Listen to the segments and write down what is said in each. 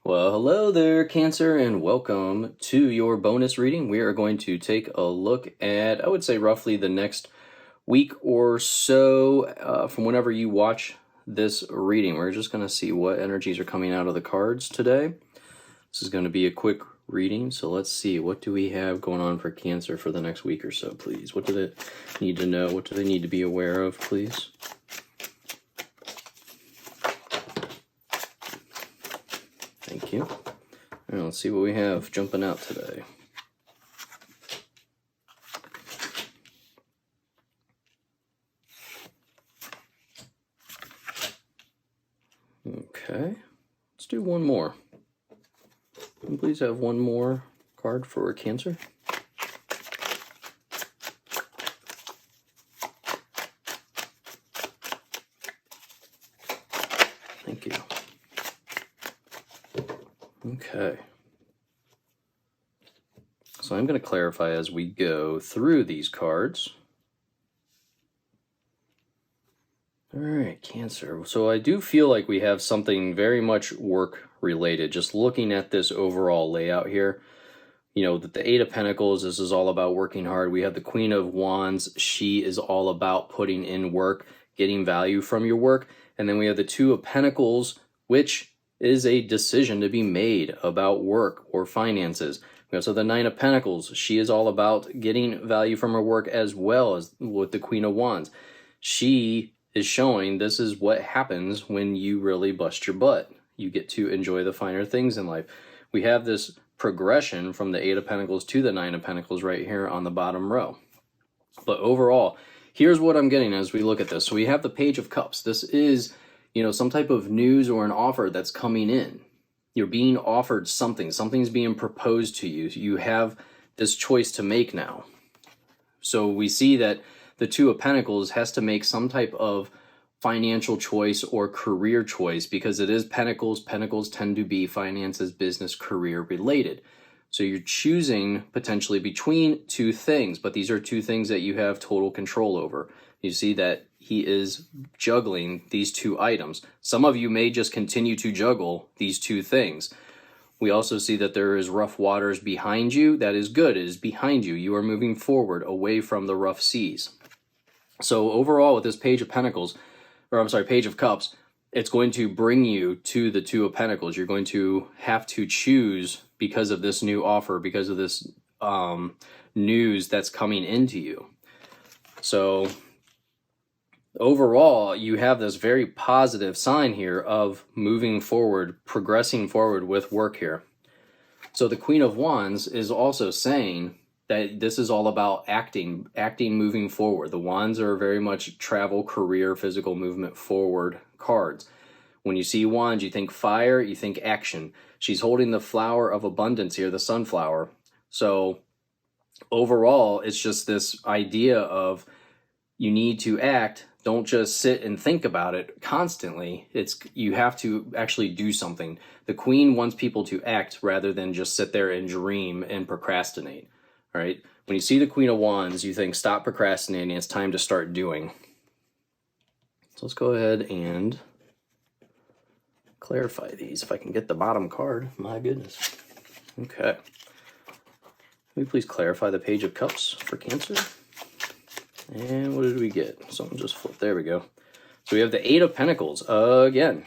Well, hello there, Cancer, and welcome to your bonus reading. We are going to take a look at, I would say, roughly the next week or so from whenever you watch this reading. We're just going to see what energies are coming out of the cards today. This is going to be a quick reading, so let's see. What do we have going on for Cancer for the next week or so, please? What do they need to know? What do they need to be aware of, please? Thank you. All right, let's see what we have jumping out today. Okay, let's do one more. Can we please have one more card for Cancer? Thank you. Okay. So I'm going to clarify as we go through these cards. All right, Cancer. So I do feel like we have something very much work related. Just looking at this overall layout here, you know, that the Eight of Pentacles, this is all about working hard. We have the Queen of Wands. She is all about putting in work, getting value from your work. And then we have the Two of Pentacles, which is a decision to be made about work or finances. We also have the Nine of Pentacles. She is all about getting value from her work, as well as with the Queen of Wands. She is showing this is what happens when you really bust your butt. You get to enjoy the finer things in life. We have this progression from the Eight of Pentacles to the Nine of Pentacles right here on the bottom row. But overall, here's what I'm getting as we look at this. So we have the Page of Cups. This is, you know, some type of news or an offer that's coming in. You're being offered something. Something's being proposed to you. You have this choice to make now. So we see that the Two of Pentacles has to make some type of financial choice or career choice, because it is Pentacles. Pentacles tend to be finances, business, career related. So you're choosing potentially between two things, but these are two things that you have total control over. You see that he is juggling these two items. Some of you may just continue to juggle these two things. We also see that there is rough waters behind you. That is good. It is behind you. You are moving forward away from the rough seas. So overall, with this Page of Pentacles, or I'm sorry, Page of Cups, it's going to bring you to the Two of Pentacles. You're going to have to choose because of this new offer, because of this news that's coming into you. So overall, you have this very positive sign here of moving forward, progressing forward with work here. So the Queen of Wands is also saying that this is all about acting, moving forward. The Wands are very much travel, career, physical movement forward cards. When you see Wands, you think fire, you think action. She's holding the flower of abundance here, the sunflower. So overall, it's just this idea of you need to act. Don't just sit and think about it constantly. You have to actually do something. The Queen wants people to act rather than just sit there and dream and procrastinate. All right. When you see the Queen of Wands, you think, stop procrastinating. It's time to start doing. So let's go ahead and clarify these. If I can get the bottom card, my goodness. Okay. Will you please clarify the Page of Cups for Cancer? And what did we get? Something just flipped. There we go. So we have the Eight of Pentacles again.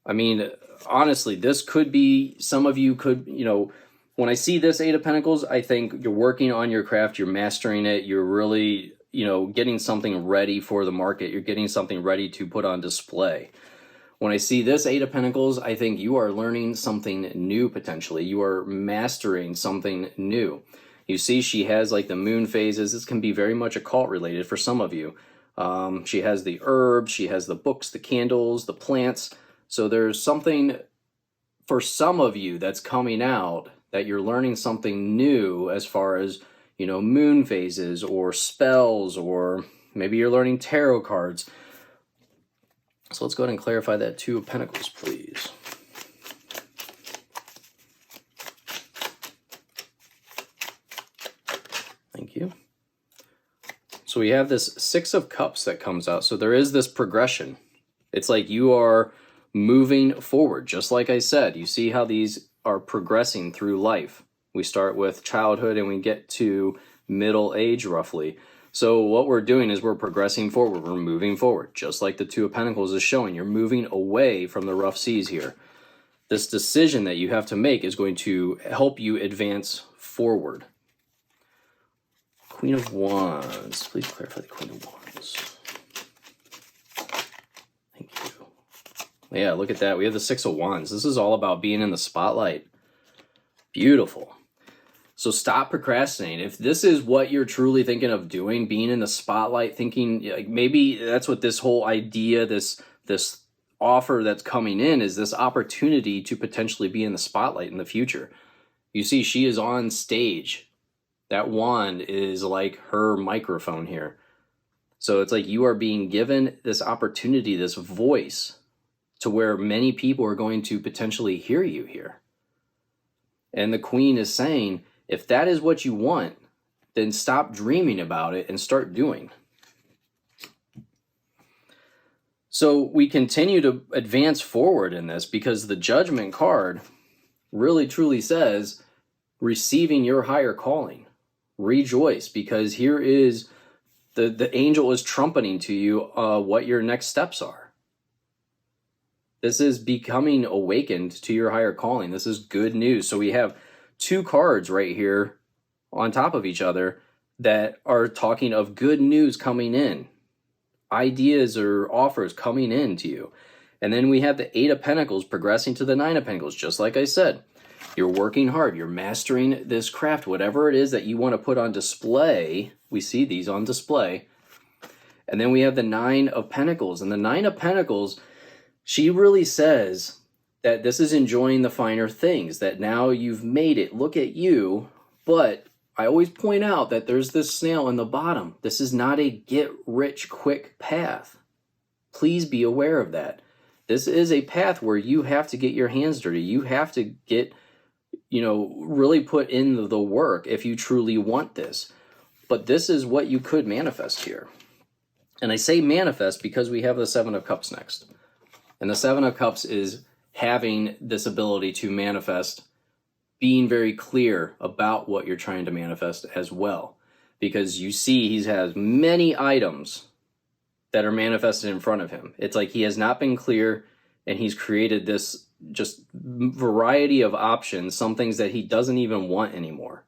I mean, honestly, this could be, some of you could, you know, when I see this Eight of Pentacles, I think you're working on your craft, you're mastering it, you're really, you know, getting something ready for the market, you're getting something ready to put on display. When I see this Eight of Pentacles, I think you are learning something new potentially. You are mastering something new. You see she has like the moon phases. This can be very much occult related for some of you. She has the herbs, she has the books, the candles, the plants. So there's something for some of you that's coming out, that you're learning something new as far as, you know, moon phases or spells, or maybe you're learning tarot cards. So let's go ahead and clarify that Two of Pentacles, please. Thank you. So we have this Six of Cups that comes out. So there is this progression. It's like you are moving forward. Just like I said, you see how these are progressing through life. We start with childhood and we get to middle age roughly. So what we're doing is we're progressing forward. We're moving forward. Just like the Two of Pentacles is showing, you're moving away from the rough seas here. This decision that you have to make is going to help you advance forward. Queen of Wands. Please clarify the Queen of Wands. Thank you. Yeah, look at that. We have the Six of Wands. This is all about being in the spotlight. Beautiful. So stop procrastinating. If this is what you're truly thinking of doing, being in the spotlight, thinking like maybe that's what this whole idea, this offer that's coming in is, this opportunity to potentially be in the spotlight in the future. You see, she is on stage. That wand is like her microphone here. So it's like you are being given this opportunity, this voice, to where many people are going to potentially hear you here. And the Queen is saying, if that is what you want, then stop dreaming about it and start doing. So we continue to advance forward in this because the Judgment card really truly says, receiving your higher calling. Rejoice, because here is the angel is trumpeting to you what your next steps are. This is becoming awakened to your higher calling. This is good news. So we have two cards right here on top of each other that are talking of good news coming in. Ideas or offers coming in to you. And then we have the Eight of Pentacles progressing to the Nine of Pentacles, just like I said. You're working hard. You're mastering this craft. Whatever it is that you want to put on display, we see these on display. And then we have the Nine of Pentacles. And the Nine of Pentacles, she really says that this is enjoying the finer things, that now you've made it. Look at you. But I always point out that there's this snail in the bottom. This is not a get-rich-quick path. Please be aware of that. This is a path where you have to get your hands dirty. You have to get, really put in the work if you truly want this. But this is what you could manifest here. And I say manifest because we have the Seven of Cups next. And the Seven of Cups is having this ability to manifest, being very clear about what you're trying to manifest as well. Because you see he has many items that are manifested in front of him. It's like he has not been clear, and he's created this just variety of options, some things that he doesn't even want anymore.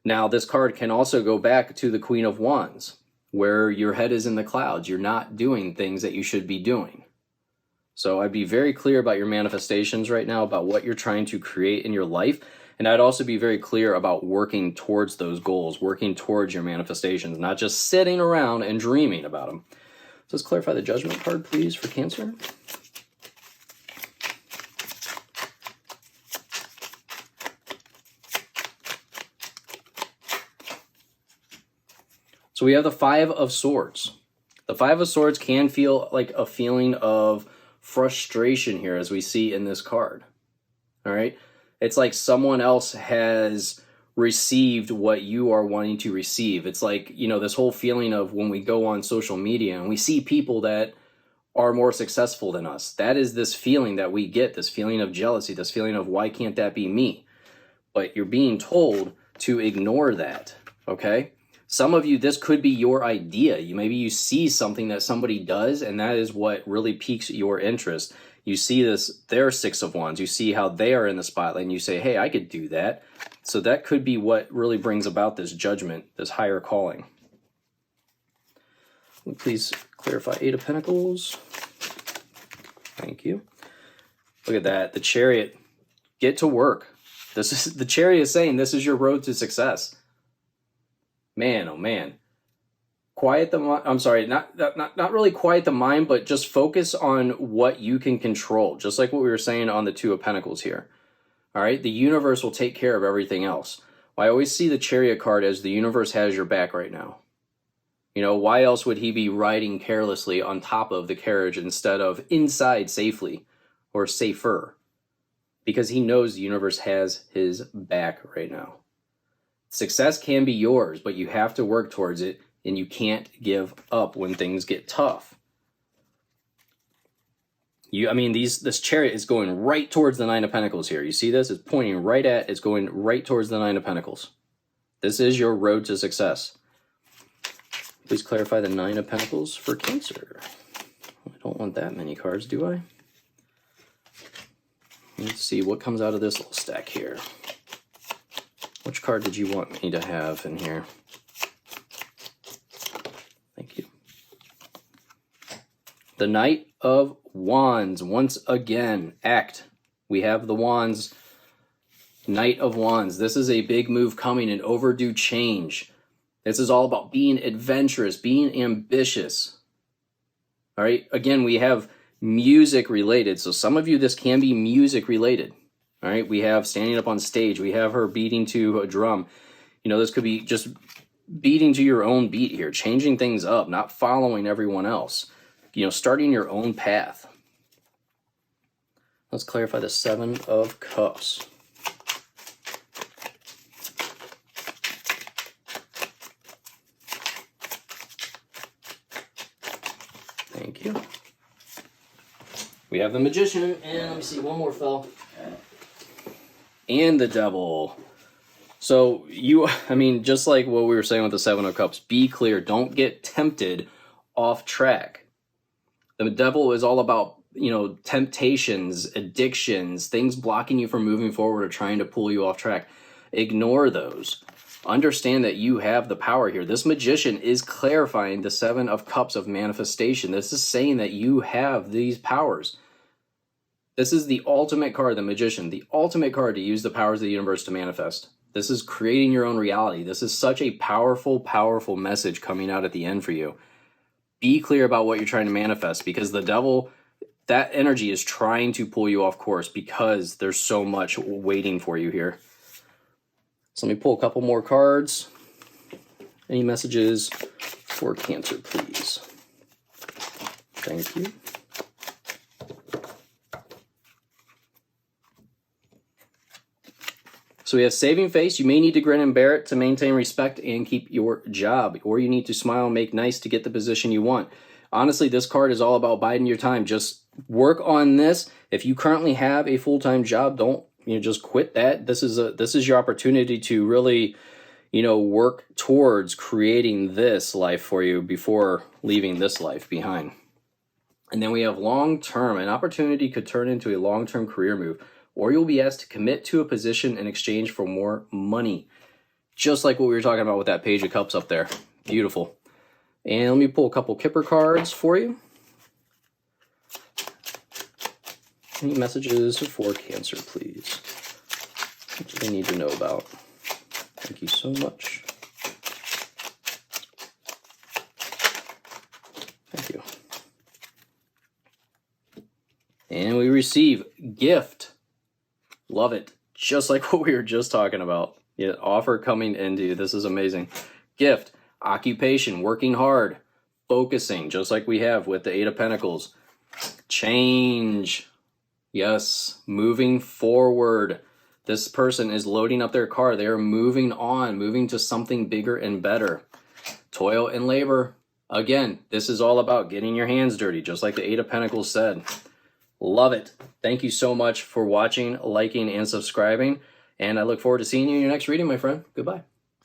Now, this card can also go back to the Queen of Wands, where your head is in the clouds. You're not doing things that you should be doing. So I'd be very clear about your manifestations right now, about what you're trying to create in your life. And I'd also be very clear about working towards those goals, working towards your manifestations, not just sitting around and dreaming about them. So let's clarify the Judgment card, please, for Cancer. So we have the Five of Swords. The Five of Swords can feel like a feeling of frustration here, as we see in this card. All right. It's like someone else has received what you are wanting to receive. It's like, this whole feeling of when we go on social media and we see people that are more successful than us. That is this feeling that we get, this feeling of jealousy, this feeling of why can't that be me? But you're being told to ignore that. Okay. Some of you, this could be your idea. Maybe you see something that somebody does, and that is what really piques your interest. You see their Six of Wands. You see how they are in the spotlight, and you say, hey, I could do that. So that could be what really brings about this judgment, this higher calling. Please clarify Eight of Pentacles. Thank you. Look at that. The Chariot. Get to work. The Chariot is saying this is your road to success. Man, oh man. Quiet the mind. I'm sorry, not really quiet the mind, but just focus on what you can control. Just like what we were saying on the Two of Pentacles here. All right, the universe will take care of everything else. I always see the Chariot card as the universe has your back right now. Why else would he be riding carelessly on top of the carriage instead of inside safely or safer? Because he knows the universe has his back right now. Success can be yours, but you have to work towards it, and you can't give up when things get tough. I mean, this Chariot is going right towards the Nine of Pentacles here. You see this? It's pointing right at, it's going right towards the Nine of Pentacles. This is your road to success. Please clarify the Nine of Pentacles for Cancer. I don't want that many cards, do I? Let's see what comes out of this little stack here. Which card did you want me to have in here? Thank you. The Knight of Wands. Once again, act. We have the Wands. Knight of Wands. This is a big move coming, an overdue change. This is all about being adventurous, being ambitious. All right. Again, we have music related. So some of you, this can be music related. All right. We have standing up on stage. We have her beating to a drum. You know, this could be just beating to your own beat here, changing things up, not following everyone else. You know, starting your own path. Let's clarify the Seven of Cups. Thank you. We have the Magician, and let me see, one more fell. And the Devil. So I mean, just like what we were saying with the Seven of Cups, be clear. Don't get tempted off track. The Devil is all about, you know, temptations, addictions, things blocking you from moving forward or trying to pull you off track. Ignore those. Understand that you have the power here. This Magician is clarifying the Seven of Cups of manifestation. This is saying that you have these powers. This is the ultimate card, the Magician, the ultimate card to use the powers of the universe to manifest. This is creating your own reality. This is such a powerful, powerful message coming out at the end for you. Be clear about what you're trying to manifest, because the Devil, that energy is trying to pull you off course because there's so much waiting for you here. So let me pull a couple more cards. Any messages for Cancer, please? Thank you. So we have saving face. You may need to grin and bear it to maintain respect and keep your job. Or you need to smile and make nice to get the position you want. Honestly, this card is all about biding your time. Just work on this. If you currently have a full-time job, don't just quit that. This is your opportunity to really, work towards creating this life for you before leaving this life behind. And then we have long-term. An opportunity could turn into a long-term career move, or you'll be asked to commit to a position in exchange for more money. Just like what we were talking about with that Page of Cups up there. Beautiful. And let me pull a couple Kipper cards for you. Any messages for Cancer, please? What do they need to know about? Thank you so much. Thank you. And we receive gift. Love it. Just like what we were just talking about. Yeah, offer coming into. This is amazing. Gift, occupation, working hard, focusing, just like we have with the Eight of Pentacles. Change. Yes, moving forward. This person is loading up their car. They are moving on, moving to something bigger and better. Toil and labor. Again, this is all about getting your hands dirty, just like the Eight of Pentacles said. Love it. Thank you so much for watching, liking, and subscribing. And I look forward to seeing you in your next reading, my friend. Goodbye.